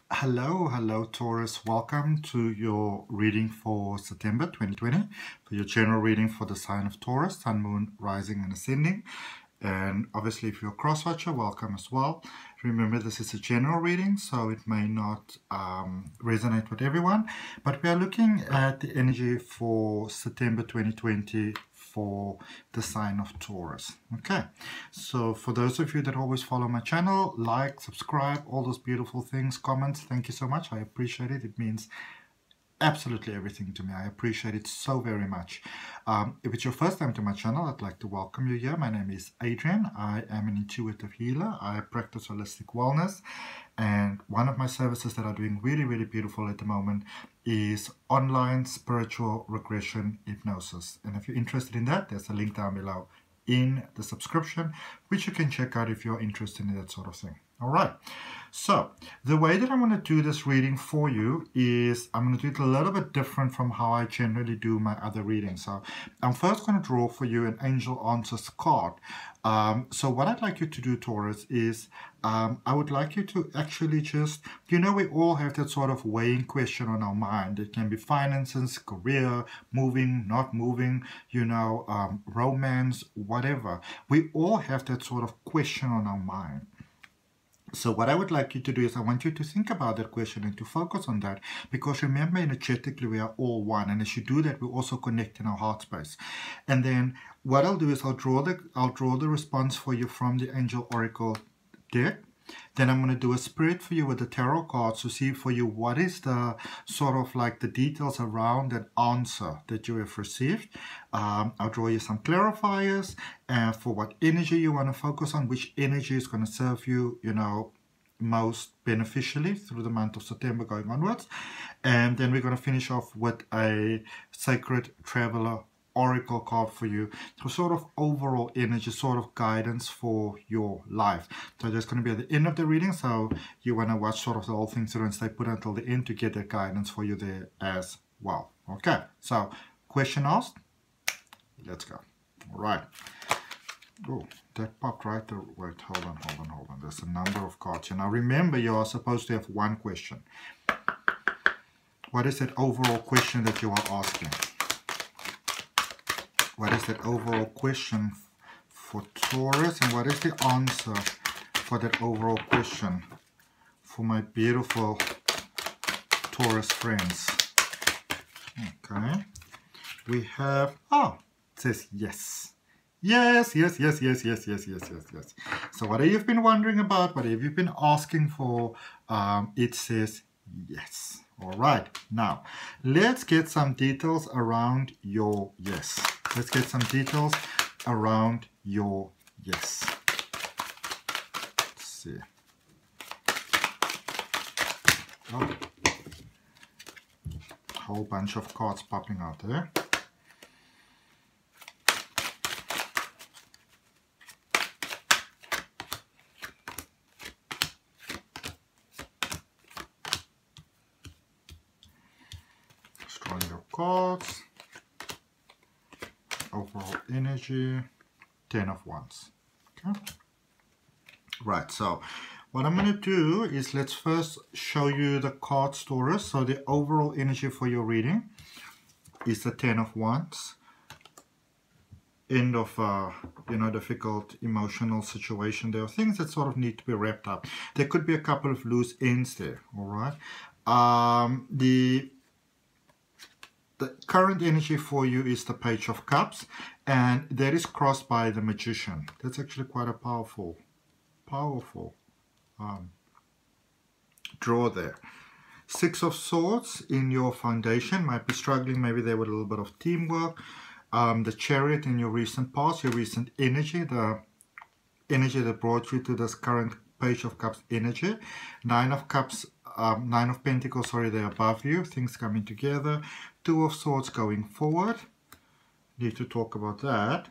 Hello, Taurus. Welcome to your reading for September 2020, for your general reading for the sign of Taurus, Sun, Moon, Rising, and Ascending. And obviously, if you're a cross-watcher, welcome as well. Remember, this is a general reading, so it may not resonate with everyone. But we are looking at the energy for September 2020 for the sign of Taurus. Okay, so for those of you that always follow my channel, like, subscribe, all those beautiful things, comments, thank you so much. I appreciate it. It means absolutely everything to me. I appreciate it so very much. If it's your first time to my channel, I'd like to welcome you here. My name is Adrian. I am an intuitive healer. I practice holistic wellness, and one of my services that are doing really beautiful at the moment is online spiritual regression hypnosis. And if you're interested in that, there's a link down below in the subscription, which you can check out if you're interested in that sort of thing. All right, so the way that I'm going to do this reading for you is I'm going to do it a little bit different from how I generally do my other readings. So I'm first going to draw for you an angel answers card. So what I'd like you to do, Taurus, is I would like you to actually just, we all have that sort of weighing question on our mind. It can be finances, career, moving, not moving, romance, whatever. We all have that sort of question on our mind. So what I would like you to do is I want you to think about that question and to focus on that, because remember, energetically we are all one, and as you do that we also connect in our heart space. And then what I'll do is I'll draw the response for you from the Angel Oracle deck. Then I'm going to do a spread for you with the tarot cards to see for you what is the sort of like the details around that answer that you have received. I'll draw you some clarifiers for what energy you want to focus on, which energy is going to serve you, most beneficially through the month of September going onwards. And then we're going to finish off with a Sacred Traveler Oracle card for you, so sort of overall energy, sort of guidance for your life. So that's going to be at the end of the reading, so you want to watch sort of the whole thing through and stay put until the end to get that guidance for you there as well. Okay, so question asked, let's go. All right. Oh, that popped right there. Wait, hold on. There's a number of cards. Now remember, you are supposed to have one question. What is that overall question that you are asking? What is that overall question for Taurus, and what is the answer for that overall question for my beautiful Taurus friends? Okay, we have, it says yes. Yes. So whatever you've been wondering about, whatever you've been asking for, it says yes. All right, now let's get some details around your yes. Let's get some details around your yes. Let's see. Oh, a whole bunch of cards popping out there. Drawing your cards. Overall energy, 10 of Wands. Okay. Right, so what I'm going to do is let's first show you the cards, Taurus. So the overall energy for your reading is the 10 of Wands. End of difficult emotional situation. There are things that sort of need to be wrapped up. There could be a couple of loose ends there. All right. The current energy for you is the Page of Cups, and that is crossed by the Magician. That's actually quite a powerful draw there. Six of Swords in your foundation. Might be struggling maybe there with a little bit of teamwork. The Chariot in your recent past, your recent energy, the energy that brought you to this current Page of Cups energy. Nine of Pentacles, sorry, they're above you. Things coming together. Two of Swords going forward. Need to talk about that.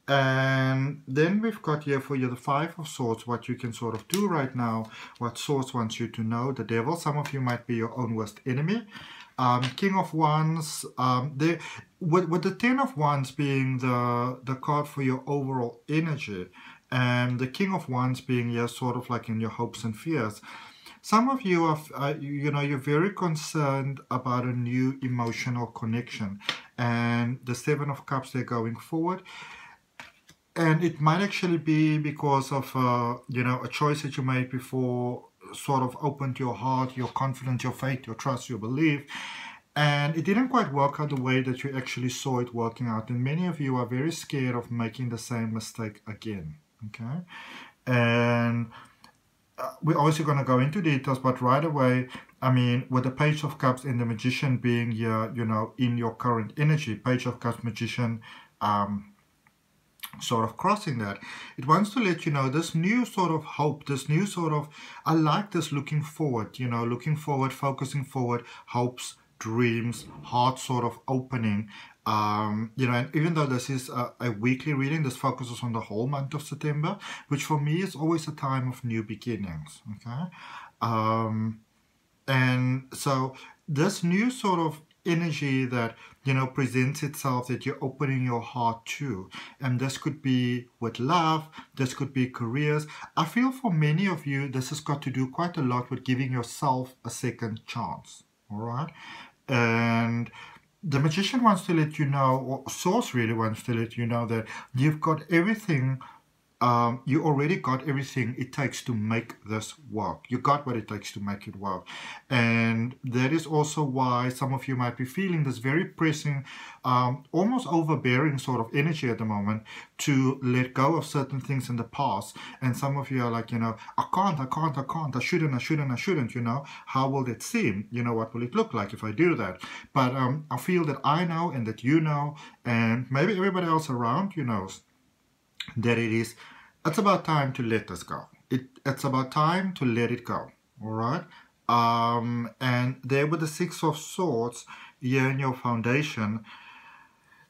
And then we've got here for you the Five of Swords, what you can sort of do right now, what Swords wants you to know. The Devil, some of you might be your own worst enemy. King of Wands, with the 10 of Wands being the card for your overall energy, and the King of Wands being here sort of like in your hopes and fears. some of you are, you know, you're very concerned about a new emotional connection, and the Seven of Cups, they're going forward. And it might actually be because of, you know, a choice that you made before sort of opened your heart, your confidence, your faith, your trust, your belief. And it didn't quite work out the way that you actually saw it working out. And many of you are very scared of making the same mistake again. Okay? And we're obviously going to go into details, but right away, I mean, with the Page of Cups and the Magician being here, you know, in your current energy, Page of Cups, Magician, sort of crossing that, it wants to let you know this new sort of hope, this new sort of, I like this looking forward, you know, looking forward, focusing forward, hopes, dreams, heart sort of opening. You know, and even though this is a weekly reading, this focuses on the whole month of September, which for me is always a time of new beginnings. Okay, and so this new sort of energy that, you know, presents itself, that you're opening your heart to, and this could be with love, this could be careers. I feel for many of you this has got to do quite a lot with giving yourself a second chance. All right, and the Magician wants to let you know, or Source really wants to let you know, that you've got everything. You already got everything it takes to make this work. You got what it takes to make it work. And that is also why some of you might be feeling this very pressing, almost overbearing sort of energy at the moment to let go of certain things in the past. And some of you are like, you know, I can't, I shouldn't, you know, how will it seem? You know, what will it look like if I do that? But I feel that I know, and that you know, and maybe everybody else around you knows, that it's about time to let this go. It's about time to let it go. All right. And there with the Six of Swords here in your foundation,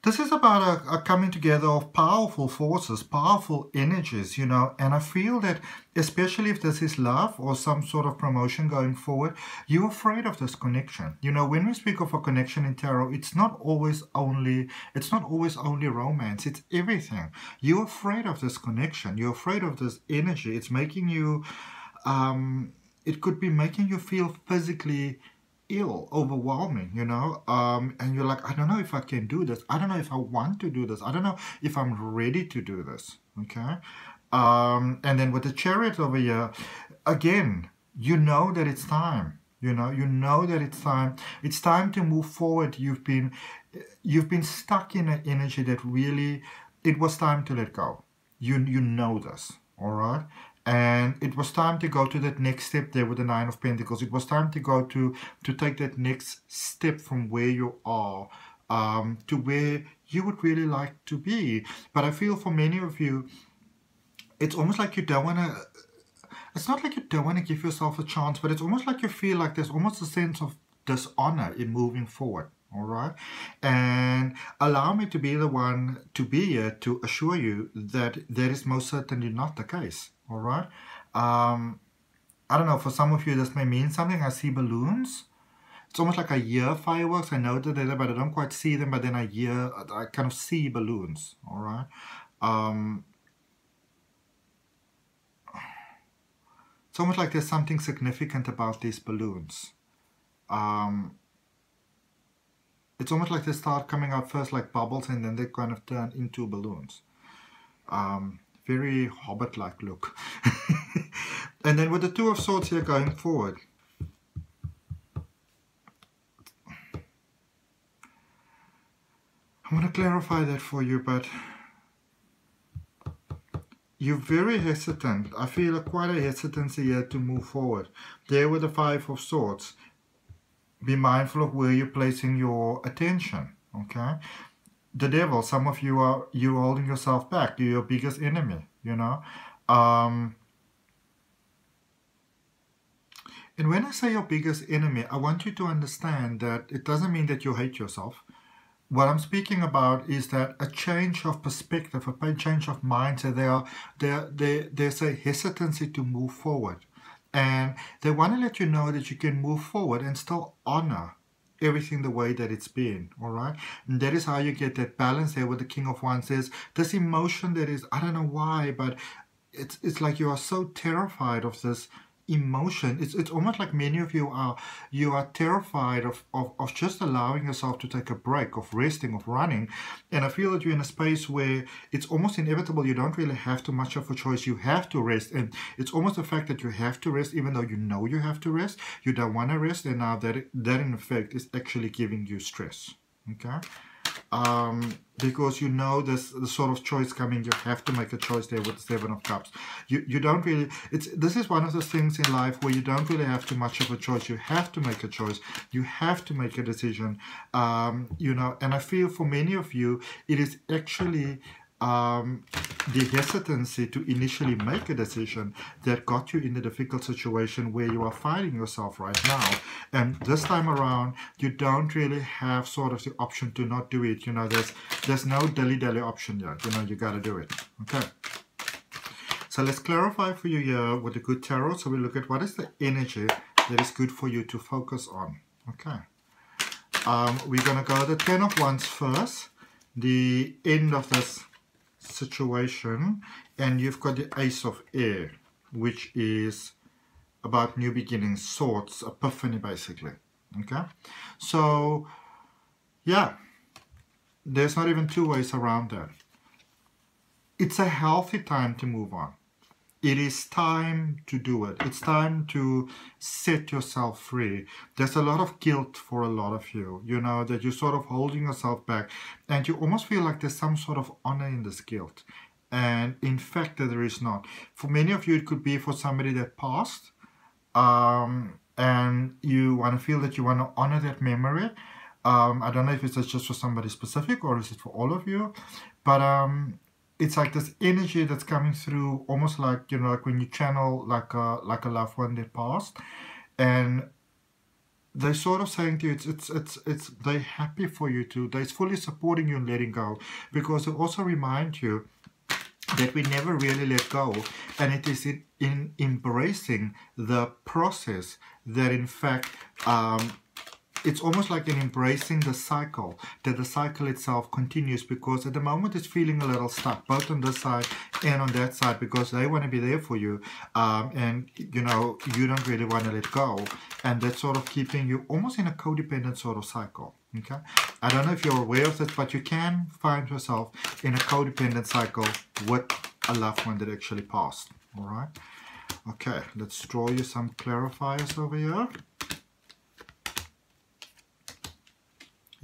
this is about a coming together of powerful forces, powerful energies, you know, and I feel that especially if this is love or some sort of promotion going forward, you're afraid of this connection. You know, when we speak of a connection in tarot, it's not always only romance, it's everything. You're afraid of this connection, you're afraid of this energy. It's making you, it could be making you feel physically ill, overwhelming, you know, and you're like, I don't know if I can do this, I don't know if I want to do this, I don't know if I'm ready to do this. Okay, and then with the Chariot over here, again, you know that it's time, you know that it's time to move forward. You've been stuck in an energy that really, it was time to let go. You know this, all right. And it was time to go to that next step there with the Nine of Pentacles. It was time to go to take that next step from where you are to where you would really like to be. But I feel for many of you, it's almost like you don't want to, it's not like you don't want to give yourself a chance, but it's almost like you feel like there's almost a sense of dishonor in moving forward. All right, and allow me to be the one to be here to assure you that that is most certainly not the case. All right, I don't know, for some of you this may mean something. I see balloons. It's almost like I hear fireworks. I know that they're there, but I don't quite see them. But then I kind of see balloons. All right. It's almost like there's something significant about these balloons. It's almost like they start coming out first like bubbles, and then they kind of turn into balloons. Very Hobbit-like look. And then with the Two of Swords here going forward, I want to clarify that for you, but you're very hesitant. I feel quite a hesitancy here to move forward. There with the Five of Swords, be mindful of where you're placing your attention, okay? The Devil, some of you are holding yourself back. You're your biggest enemy, you know? And when I say your biggest enemy, I want you to understand that it doesn't mean that you hate yourself. What I'm speaking about is that a change of perspective, a change of mindset. There's a hesitancy to move forward. And they want to let you know that you can move forward and still honor everything the way that it's been, all right? And that is how you get that balance there with the King of Wands. Says this emotion that is, I don't know why, but it's like you are so terrified of this emotion. It's almost like many of you are terrified of just allowing yourself to take a break, of resting, of running. And I feel that you're in a space where it's almost inevitable. You don't really have too much of a choice. You have to rest, and it's almost the fact that you have to rest, even though you know you have to rest. You don't want to rest, and now that in effect is actually giving you stress. Okay. Because you know this the sort of choice coming. You have to make a choice there with the Seven of Cups. You don't really, this is one of those things in life where you don't really have too much of a choice. You have to make a choice. You have to make a decision. You know, and I feel for many of you it is actually the hesitancy to initially make a decision that got you in the difficult situation where you are finding yourself right now. And this time around, you don't really have sort of the option to not do it. You know, there's no dilly-dally option yet. You know, you got to do it. Okay. So let's clarify for you here with the good tarot. So we look at what is the energy that is good for you to focus on. Okay. We're going to go the Ten of Wands first. The end of this situation, and you've got the Ace of Air, which is about new beginnings, swords, epiphany basically. Okay, so yeah, there's not even two ways around that. It's a healthy time to move on. It is time to do it. It's time to set yourself free. There's a lot of guilt for a lot of you, you know, that you're sort of holding yourself back, and you almost feel like there's some sort of honor in this guilt. And in fact, there is not. For many of you, it could be for somebody that passed, and you want to feel that you want to honor that memory. I don't know if it's just for somebody specific or is it for all of you, but it's like this energy that's coming through, almost like, you know, like when you channel like a loved one that passed, and they're sort of saying to you, it's they're happy for you to, they're fully supporting you in letting go, because they also remind you that we never really let go, and it is in embracing the process that in fact it's almost like in embracing the cycle, that the cycle itself continues, because at the moment it's feeling a little stuck, both on this side and on that side, because they want to be there for you, and you know, you don't really want to let go, and that's sort of keeping you almost in a codependent sort of cycle. Okay, I don't know if you're aware of this, but you can find yourself in a codependent cycle with a loved one that actually passed. All right, okay, let's draw you some clarifiers over here.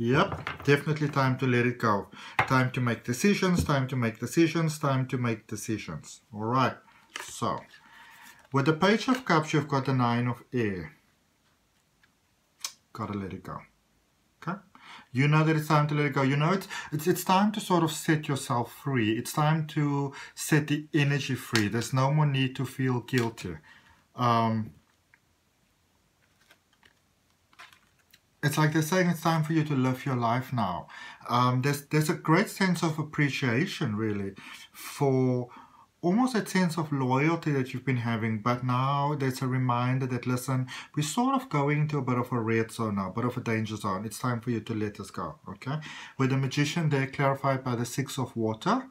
Yep, definitely time to let it go. Time to make decisions, time to make decisions, time to make decisions. All right, so with the Page of Cups, you've got the Nine of Air. Gotta let it go. Okay, you know that it's time to let it go. You know it's time to sort of set yourself free. It's time to set the energy free. There's no more need to feel guilty. It's like they're saying it's time for you to live your life now. There's a great sense of appreciation, really, for almost that sense of loyalty that you've been having. But now there's a reminder that, listen, we're sort of going into a bit of a red zone now, a bit of a danger zone. It's time for you to let us go, okay? With the Magician there, clarified by the Six of Water,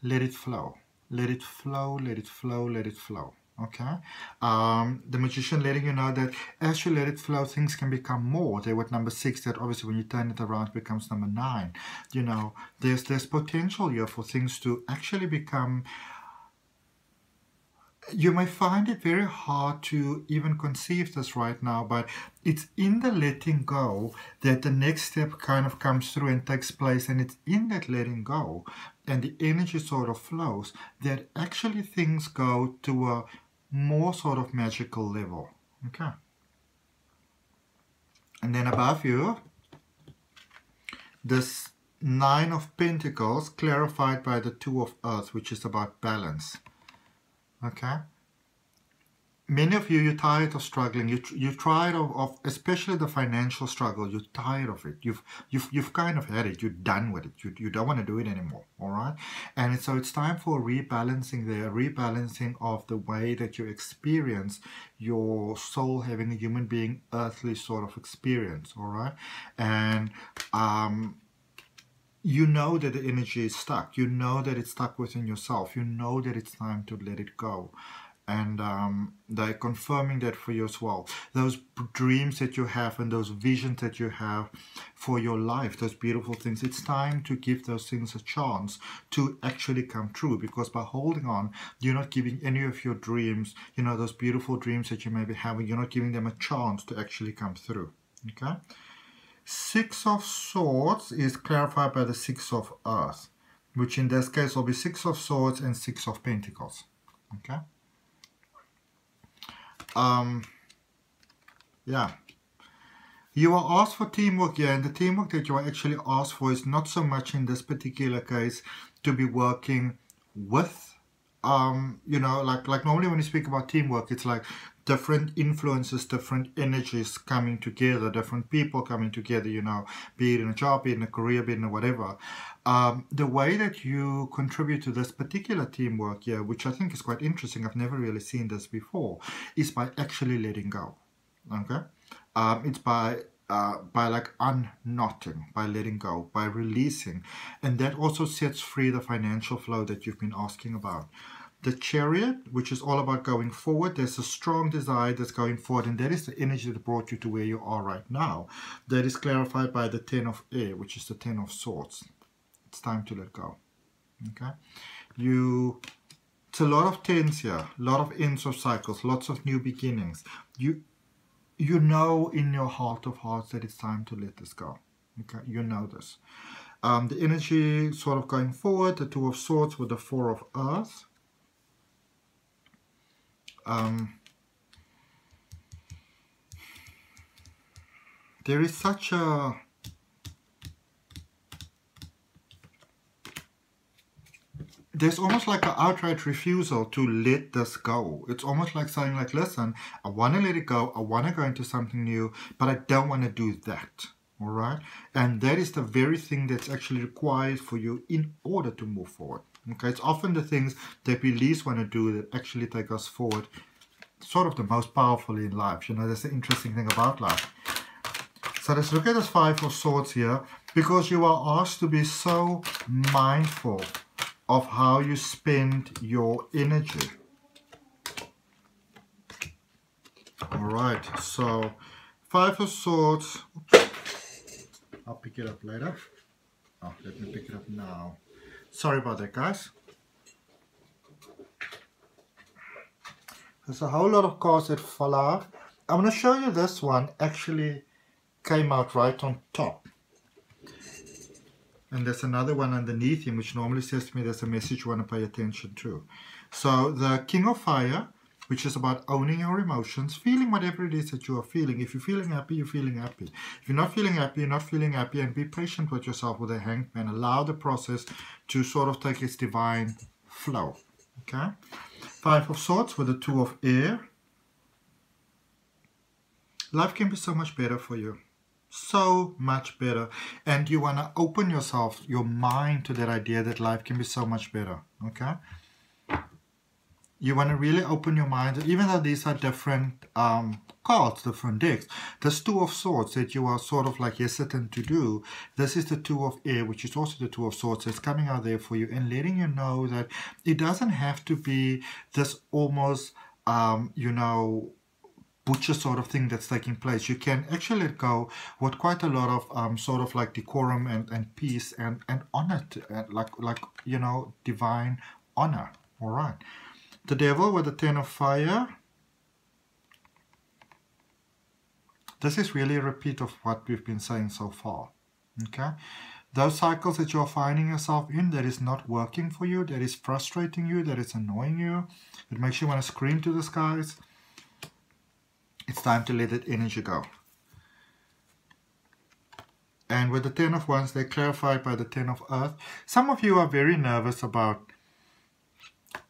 let it flow. Let it flow, let it flow, let it flow. Okay, the Magician letting you know that as you let it flow, things can become more. There with number 6, that obviously when you turn it around becomes number 9. You know, there's potential here for things to actually become. You may find it very hard to even conceive this right now, but it's in the letting go that the next step kind of comes through and takes place, and it's in that letting go and the energy sort of flows that actually things go to a more sort of magical level. Okay, and then above you, this Nine of Pentacles, clarified by the Two of Earth, which is about balance. Okay, many of you, you're tired of struggling. You're tired of especially the financial struggle. You're tired of it. You've kind of had it. You're done with it. You don't want to do it anymore. All right, and so it's time for rebalancing there, rebalancing of the way that you experience your soul having a human being earthly sort of experience. All right, and you know that the energy is stuck. You know that it's stuck within yourself. You know that it's time to let it go. And they're confirming that for you as well. Those dreams that you have and those visions that you have for your life, those beautiful things, it's time to give those things a chance to actually come true. Because by holding on, you're not giving any of your dreams, you know, those beautiful dreams that you may be having, you're not giving them a chance to actually come through. Okay? Six of Swords is clarified by the Six of Earth, which in this case will be Six of Swords and Six of Pentacles. Okay? Yeah, you are asked for teamwork here, and the teamwork that you are actually asked for is not so much in this particular case to be working with, you know, like normally when you speak about teamwork, it's like different influences, different energies coming together, different people coming together, you know, be it in a job, be it in a career, be it in whatever. The way that you contribute to this particular teamwork here, which I think is quite interesting, I've never really seen this before, is by actually letting go. Okay? It's by like unknotting, by letting go, by releasing. And that also sets free the financial flow that you've been asking about. The Chariot, which is all about going forward. There's a strong desire that's going forward, and that is the energy that brought you to where you are right now. That is clarified by the Ten of Air, which is the Ten of Swords. It's time to let go. Okay? It's a lot of tens here, a lot of ends of cycles, lots of new beginnings. You know in your heart of hearts that it's time to let this go. Okay? You know this. The energy sort of going forward, the Two of Swords with the Four of Earth. There is such a there's almost like an outright refusal to let this go. It's almost like saying like, listen, I want to let it go, I want to go into something new, but I don't want to do that. All right? And that is the very thing that's actually required for you in order to move forward. Okay? It's often the things that we least want to do that actually take us forward, sort of the most powerfully in life. You know, that's the interesting thing about life. So let's look at this Five of Swords here, because you are asked to be so mindful of how you spend your energy. All right, so Five of Swords. Oops. I'll pick it up later. Oh, let me pick it up now. Sorry about that, guys. There's a whole lot of cards that fall out. I'm going to show you this one actually came out right on top. And there's another one underneath him, which normally says to me there's a message you want to pay attention to. So the King of Fire, which is about owning your emotions, feeling whatever it is that you are feeling. If you're feeling happy, you're feeling happy. If you're not feeling happy, you're not feeling happy. And be patient with yourself with a Hanged Man. Allow the process to sort of take its divine flow. Okay? Five of Swords with the Two of Air. Life can be so much better for you. So much better. And you want to open yourself, your mind, to that idea that life can be so much better. Okay? You want to really open your mind, even though these are different cards, different decks. This Two of Swords that you are sort of like hesitant to do, this is the Two of Air, which is also the Two of Swords that's coming out there for you and letting you know that it doesn't have to be this almost, you know, butcher sort of thing that's taking place. You can actually let go with quite a lot of sort of like decorum and peace and honor, like you know, divine honor. All right. The Devil with the Ten of Fire. This is really a repeat of what we've been saying so far. Okay? Those cycles that you're finding yourself in that is not working for you, that is frustrating you, that is annoying you, it makes you want to scream to the skies. It's time to let that energy go. And with the Ten of Wands, they're clarified by the Ten of Earth. Some of you are very nervous about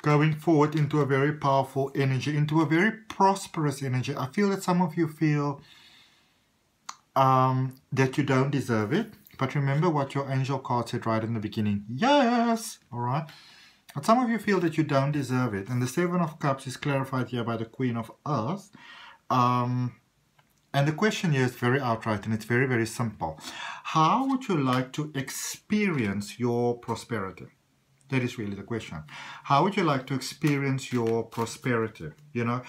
going forward into a very powerful energy, into a very prosperous energy. I feel that some of you feel that you don't deserve it. But remember what your angel card said right in the beginning. Yes! Alright? But some of you feel that you don't deserve it. And the Seven of Cups is clarified here by the Queen of Earth. And the question here is very outright and it's very, very simple. How would you like to experience your prosperity? That is really the question. How would you like to experience your prosperity? You know,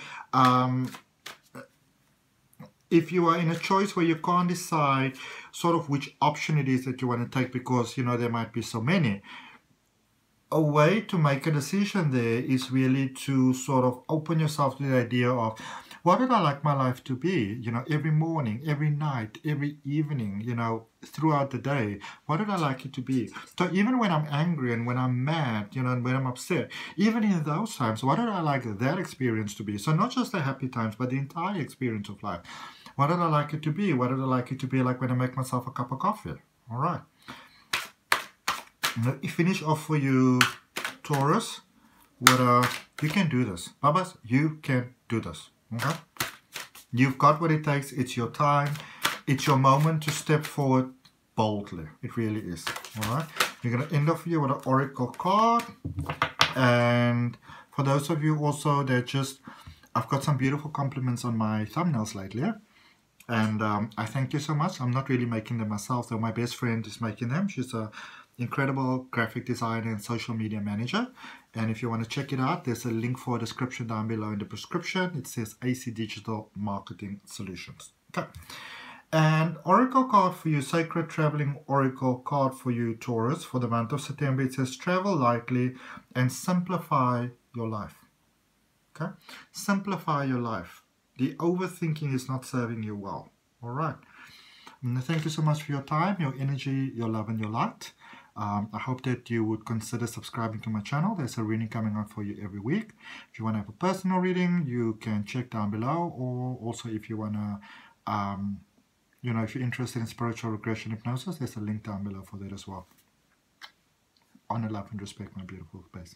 if you are in a choice where you can't decide sort of which option it is that you want to take, because, you know, there might be so many, a way to make a decision there is really to sort of open yourself to the idea of, what would I like my life to be? You know, every morning, every night, every evening, you know, throughout the day, what would I like it to be? So even when I'm angry and when I'm mad, you know, and when I'm upset, even in those times, what would I like that experience to be? So not just the happy times, but the entire experience of life. What would I like it to be? What would I like it to be like when I make myself a cup of coffee? All right. Let me finish off for you, Taurus. You can do this. Babas, you can do this. Okay? You've got what it takes. It's your time. It's your moment to step forward boldly. It really is. All right? We're going to end off here with an oracle card. And for those of you also that I've got some beautiful compliments on my thumbnails lately. And I thank you so much. I'm not really making them myself, though my best friend is making them. She's a incredible graphic designer and social media manager. And if you want to check it out, there's a link for a description down below in the description. It says AC Digital Marketing Solutions. Okay. And oracle card for you, Sacred Traveling Oracle card for you, Taurus, for the month of September. It says travel lightly and simplify your life. Okay. Simplify your life. The overthinking is not serving you well. All right. And thank you so much for your time, your energy, your love, and your light. I hope that you would consider subscribing to my channel. There's a reading coming out for you every week. If you want to have a personal reading, you can check down below. Or also if you want to, you know, if you're interested in spiritual regression hypnosis, there's a link down below for that as well. Honor, love, and respect, my beautiful space.